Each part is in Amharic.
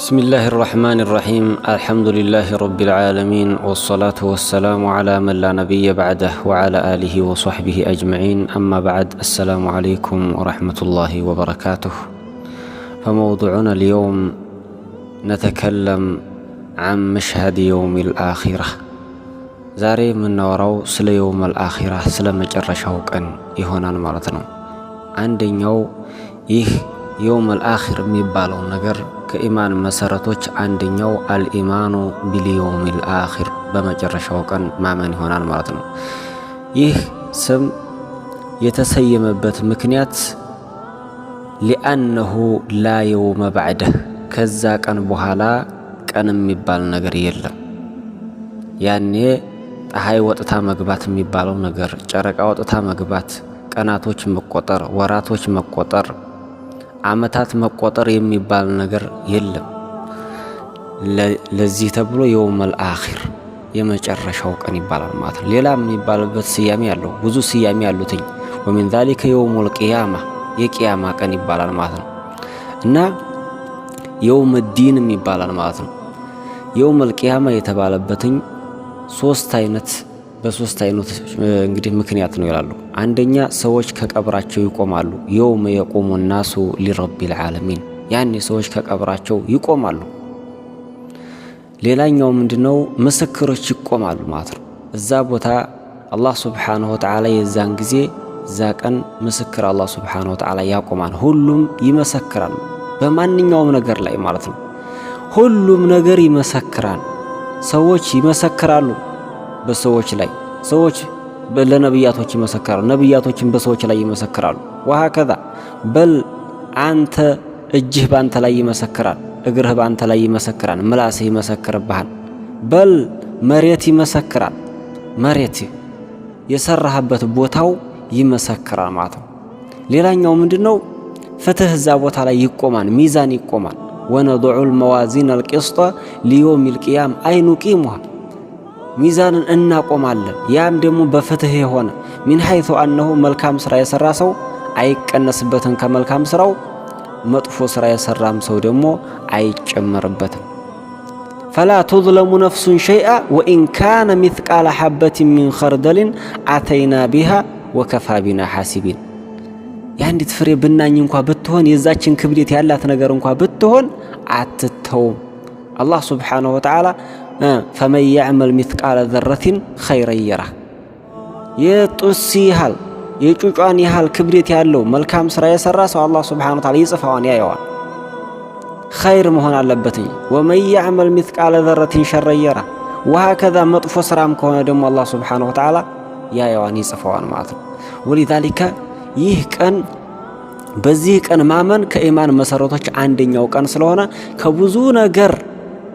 بسم الله الرحمن الرحيم الحمد لله رب العالمين والصلاة والسلام على من لا نبي بعده وعلى آله وصحبه أجمعين أما بعد السلام عليكم ورحمة الله وبركاته. فموضوعنا اليوم نتكلم عن مشهد يوم الآخرة. زاري من نوراو سل يوم الآخرة سل مجرشاو كان يهونان مالتنا عندنيو يوم الآخر ميبالو نجر كإيمان مسارتوش عندنيو الإيمان باليوم الآخر بمجرشاو كان ما من يهونان مالتنا سم يتسيم بات مكنيات لأنه لا يوم بعده كذا كان بحالا كان ميبال نجر يلا يعني هاي وقتها مقبات ميبالو نجر جارك وقتها مقبات كاناتوش مقوطر وراتوش مقوطر عمتات مقوطر يميبال نجر يلا لذي تبلو يوم الآخر يمجرشاو كان يبال الماتر ليلا ميبال بات سيامي اللو بزو سيامي اللو تين ومن ذلك يوم القيامة يقيامة كان يبال الماتر نا يوم الدين ميبال الماتر يوم القيامة يتبال باتين ሶስት አይነት እንግዲህ ምክንያት ነው ይላሉ። አንደኛ ሰዎች ከቀብራቸው ይቆማሉ። يوم يقوم الناس لرب العالمين ያኔ ሰዎች ከቀብራቸው ይቆማሉ። ሌላኛው ምንድነው? ምስክሮች ይቆማሉ ማለት ነው። እዛ ቦታ አላህ Subhanahu Wa Ta'ala የዛን ጊዜ እዛ ቀን ምስክር አላህ Subhanahu Wa Ta'ala ያቆማል። ሁሉም ይመሰክራል በማንኛውም ነገር ላይ ማለት ነው። ሁሉም ነገር ይመሰክራል። ሰዎች ይመሰክራሉ በሰዎች ላይ ሰዎች ለነብያቶች ይመሰክራሉ ነብያቶችም በሰዎች ላይ ይመሰክራሉ وهكذا በል አንተ እጅህ ባንተ ላይ ይመሰክራል እግርህ ባንተ ላይ ይመሰክራል ምላስህ ይመሰክርብሃል በል መሬት ይመሰክራል መሬት የሰራህበት ቦታው ይመሰክራል ማለት ነው ሌላኛው ምንድነው ፍትህ እዛ ቦታ ላይ ይቆማል ሚዛን ይቆማል ونضع الموازين القسط ليوم القيامة أي نقيمها ميزان እናቆማለን ያም ደግሞ በፍትህ የሆነ من حيث أنه መልካም ስራ የሰራ ሰው አይቀነስበትም ከመልካም ስራው መጥፎ ስራ የሰራም ሰው ደግሞ አይጨመርበትም فلا تظلم نفس شيئا وإن كان مثقال حبة من خردل أتينا بها وكفى بنا حاسبين ያንዲት ፍሬ ብናኝ እንኳን ብትሆን የዛችን ክብደት ያላት ነገር እንኳን ብትሆን አትተውም አላህ Subhanahu Wa Ta'ala فمن يعمل مثقال ذرة خيرا يره የጡሲሃል የጩጫን ያህል ክብደት ያለው መልካም ስራ የሰራ ሰው አላህ Subhanahu Wa Ta'ala ይጽፋዋን ያየዋል خير መሆን አለበት ومن يعمل مثقال ذرة شرا يره وهكذا መጥፎ ስራም ከሆነ ደግሞ አላህ Subhanahu Wa Ta'ala ያየዋን ይጽፋዋን ማለት ነው ولذلك ይህ ቀን በዚህ ቀን ማመን ከኢማን መሰረቶች አንደኛው ቀን ስለሆነ ከብዙ ነገር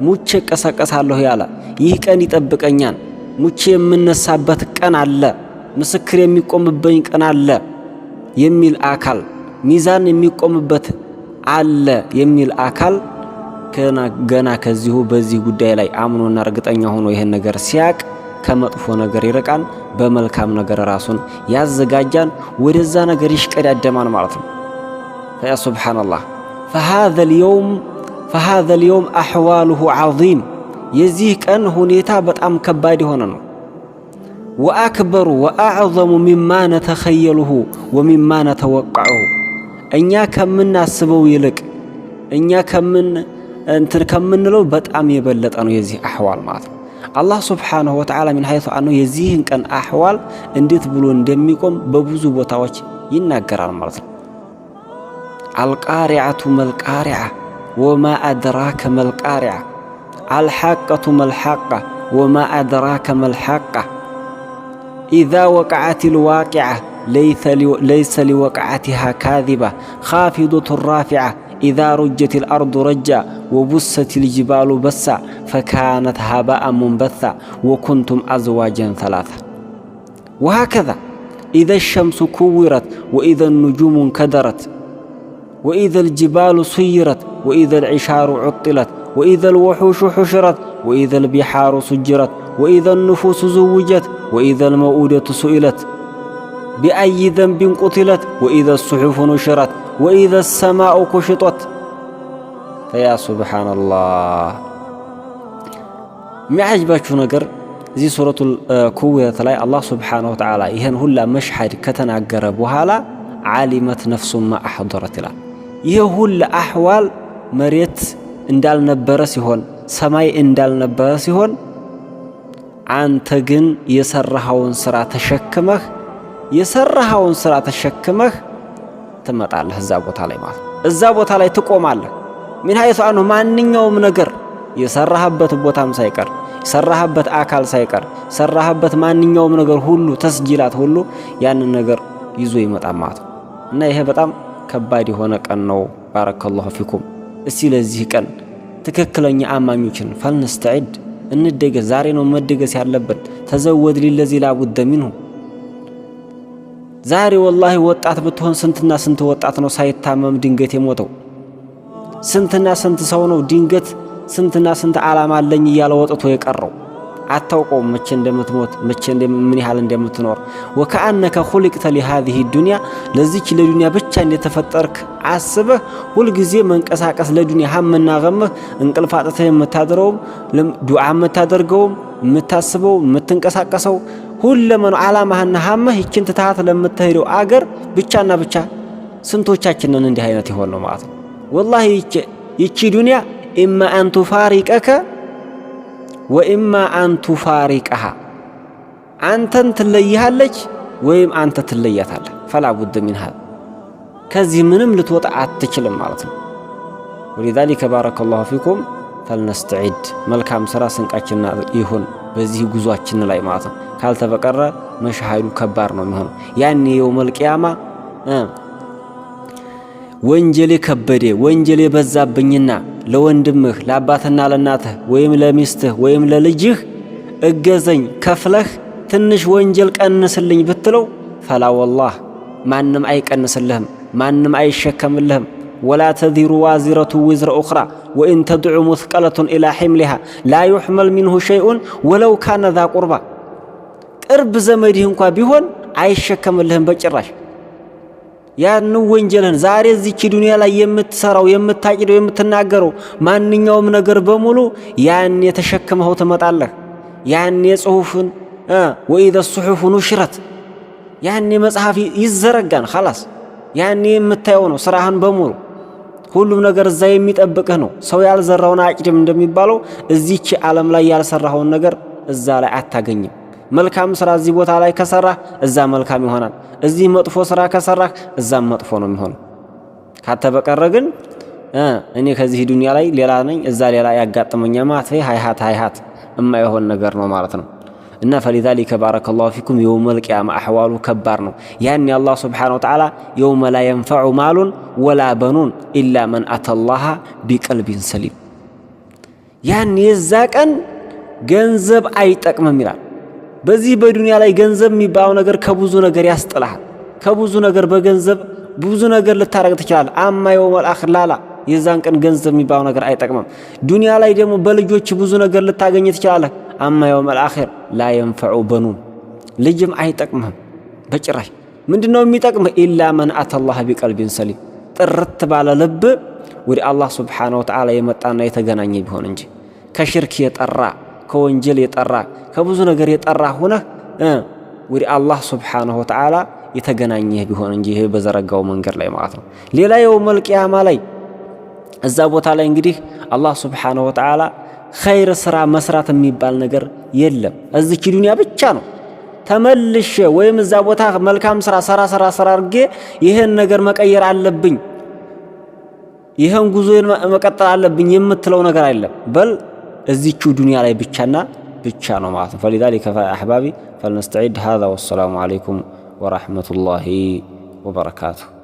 ሙቼ ቀሰቀሳለሁ ያለ ይህ ቀን ይጠብቀኛል ሙቼ የምነሳበት ቀን አለ ምስክር የሚቆምብኝ ቀን አለ የሚል አካል ሚዛን የሚቆምበት አለ የሚል አካል ገና ከዚሁ በዚህ ጉዳይ ላይ አምኖና እርግጠኛ ሆኖ ይሄን ነገር ሲያቅ ከመጥፎ ነገር ይርቃን በመልካም ነገር ራሱን ያዘጋጃን ወደዛ ነገር ይሽቀዳደማን ማለት ነው فيا سبحان الله فهذا اليوم أحواله عظيم የዚህ ቀን ሁኔታ በጣም ከባድ ሆነ ነው وأكبر وأعظم مما نتخيله ومما نتوقعه እኛ ከምናስበው ይልቅ እኛ ከምንለው በጣም የበለጠ ነው የዚህ አህዋል ማለት ነው الله سبحانه وتعالى من حيث أنه يزيهن كان أحوال انديت بلو اندميكم ببوزو بوتاوش يناقران مرض القارعة ما القارعة وما أدراك ما القارعة الحقة ما الحقة وما أدراك ما الحقة إذا وقعت الواقعة ليس لوقعتها كاذبة خافضة الرافعة إذا رجت الأرض رجا وبست الجبال بسا فكانت هباء منبثا وكنتم أزواجا ثلاثة وهكذا إذا الشمس كورت وإذا النجوم انكدرت وإذا الجبال سيرت وإذا العشار عطلت وإذا الوحوش حشرت وإذا البحار سجرت وإذا النفوس زوجت وإذا الموءودة سئلت بأي ذنب قتلت وإذا الصحف نشرت وإذا السماء كشطت ፈያ ሱብሓነላህ። የሚያጅባችሁ ነገር እዚህ ሱረቱል ኩዊረት ላይ አላህ ሱብሓነሁ ወተዓላ ይህን ሁላ መሽሐድ ከተናገረ በኋላ ዓሊመት ነፍሱን ማ አሕደረት ይላል። ይህ ሁላ አሕዋል መሬት እንዳልነበረ ሲሆን ሰማይ እንዳልነበረ ሲሆን አንተ ግን የሰራኸውን ስራ ተሸክመህ ትመጣለህ እዛ ቦታ ላይ ማለት እዛ ቦታ ላይ ትቆማለህ። ምን ሀይቱ አንሁ ማንኛውም ነገር የሰራህበት ቦታም ሳይቀር የሰራህበት አካል ሳይቀር የሰራህበት ማንኛውም ነገር ሁሉ ተስጂላት ሁሉ ያንን ነገር ይዞ ይመጣል ማለት ነው። እና ይሄ በጣም ከባድ የሆነ ቀን ነው። ባረከላሁ ፊኩም። እስቲ ለዚህ ቀን ትክክለኛ አማኞችን ፈልነስተዒድ እንደገስ። ዛሬ ነው መደገስ ያለብን። ተዘወድ ሊለዚ ላቡደ ሚንሁ። ዛሬ ወላሂ ወጣት ብትሆን ስንትና ስንት ወጣት ነው ሳይታመም ድንገት የሞተው? ስንትና ስንት ሰው ነው ድንገት ስንትና ስንት ዓላማ አለኝ እያለ ወጥቶ የቀረው? አታውቀውም መቼ እንደምትሞት መቼ ምን ያህል እንደምትኖር። ወከአነከ ኹሊቅተ ሊሃዚህ ዱንያ፣ ለዚች ለዱንያ ብቻ እንደተፈጠርክ አስበህ ሁልጊዜ መንቀሳቀስ ለዱንያ ሀምና ገምህ እንቅልፍ አጥተህ የምታድረውም ዱዓ የምታደርገውም የምታስበው የምትንቀሳቀሰው ሁለመኑ ዓላማህና ሀምህ ይችን ትታት ለምትሄደው አገር ብቻና ብቻ። ስንቶቻችንን እንዲህ አይነት ይሆን ነው ማለት ነው። ወላሂ ይቺ ዱንያ ኢማ አን ቱፋሪቀከ ወኢማ አን ቱፋሪቀሃ፣ አንተን ትለይሃለች ወይም አንተ ትለያታለህ። ፈላ ቡድ ሚን ሃዛ፣ ከዚህ ምንም ልትወጣ አትችልም ማለት ነው። ወሊዛሊከ ባረከላሁ ፊኩም ፈልነስተዒድ፣ መልካም ስራ ስንቃችን ይሁን በዚህ ጉዟችን ላይ ማለት ነው። ካልተበቀረ መሻሃዱ ከባድ ነው የሚሆነው። ያኔ የውመል ቂያማ ወንጀሌ ከበደ ወንጀሌ በዛብኝና ለወንድምህ ለአባትና ለእናትህ ወይም ለሚስትህ ወይም ለልጅህ እገዘኝ ከፍለህ ትንሽ ወንጀል ቀንስልኝ ብትለው ፈላ ወላህ ማንም አይቀንስልህም፣ ማንም አይሸከምልህም። ወላ ተዚሩ ዋዚረቱ ዊዝረ ኡኽራ ወኢን ተድዑ ሙስቀለቱን ኢላ ሒምሊሃ ላ ዩሕመል ሚንሁ ሸይኡን ወለው ካነ ዛ ቁርባ። ቅርብ ዘመድህ እንኳ ቢሆን አይሸከምልህም በጭራሽ። ያን ወንጀልን ዛሬ እዚች ዱንያ ላይ የምትሰራው የምታቂደው የምትናገረው ማንኛውም ነገር በሙሉ ያን የተሸከመው ትመጣለህ። ያን የጽሁፍን ወኢዘ ሱሑፍ ኑሽረት፣ ያን መጽሐፍ ይዘረጋን خلاص። ያን የምታየው ነው ስራህን በሙሉ ሁሉም ነገር እዛ የሚጠብቅህ ነው። ሰው ያልዘራውን አጭድም እንደሚባለው እዚች ዓለም ላይ ያልሰራውን ነገር እዛ ላይ አታገኝም። መልካም ስራ እዚህ ቦታ ላይ ከሰራህ እዛ መልካም ይሆናል። እዚህ መጥፎ ስራ ከሰራህ እዛም መጥፎ ነው የሚሆነው። ካተበቀረ ግን እኔ ከዚህ ዱንያ ላይ ሌላ ነኝ እዛ ሌላ ያጋጥመኛ ማለት ሃይሃት የማይሆን ነገር ነው ማለት ነው። እና ፈሊዛሊከ ባረከላሁ ፊኩም የውመል ቂያማ አህዋሉ ከባድ ነው። ያን አላህ ሱብሓነሁ ወተዓላ የውመ ላ የንፈዑ ማሉን ወላ በኑን ኢላ መን አተላሃ ቢቀልቢን ሰሊም። ያን የዛ ቀን ገንዘብ አይጠቅምም ይላል። በዚህ በዱንያ ላይ ገንዘብ የሚባለው ነገር ከብዙ ነገር ያስጥልሃል። ከብዙ ነገር በገንዘብ ብዙ ነገር ልታረግ ትችላለህ። አማ የውመል አኺር ላላ፣ የዛን ቀን ገንዘብ የሚባለው ነገር አይጠቅምም። ዱንያ ላይ ደግሞ በልጆች ብዙ ነገር ልታገኝ ትችላለህ። አማ የውመል አኺር ላ የንፈዑ በኑን፣ ልጅም አይጠቅምህም በጭራሽ። ምንድነው የሚጠቅምህ? ኢላ መን አተላህ ቢቀልቢን ሰሊም፣ ጥርት ባለ ልብ ወደ አላህ ሱብሓነሁ ወተዓላ የመጣና የተገናኘ ቢሆን እንጂ ከሽርክ የጠራ ከወንጀል የጠራ ከብዙ ነገር የጠራ ሆነህ ወደ አላህ ሱብሓነሁ ወተዓላ የተገናኘህ ቢሆን እንጂ ይሄ በዘረጋው መንገድ ላይ ማለት ነው። ሌላ የውመል ቂያማ ላይ እዛ ቦታ ላይ እንግዲህ አላህ ሱብሓነሁ ወተዓላ ኸይር ስራ መስራት የሚባል ነገር የለም። እዚች ዱንያ ብቻ ነው ተመልሼ ወይም እዛ ቦታ መልካም ስራ ሰራ አድርጌ ይሄን ነገር መቀየር አለብኝ ይሄን ጉዞን መቀጠል አለብኝ የምትለው ነገር አይደለም። በል እዚቹ ዱንያ ላይ ብቻና ብቻ ነው ማለት ነው። فلذلك فأحبابي فلنستعد هذا والسلام عليكم ورحمة الله وبركاته.